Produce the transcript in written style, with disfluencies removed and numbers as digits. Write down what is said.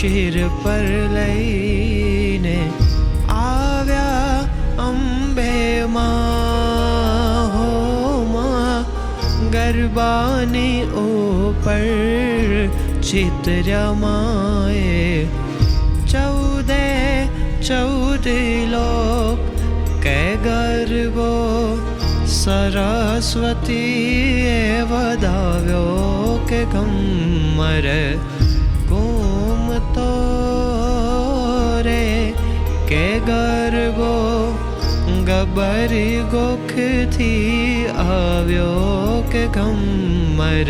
શિર પર લઈને આવ્યા અંબે માં હો માં ગરબાની ઉપર ચિત્ર્યા માએ 14 લોક કે ગરબો સરસ્વતીએ વધાવ્યો કે ઘમર ઘૂમતો રે કે ગરબો ગબ્બર ગોખથી આવ્યો કે ઘમર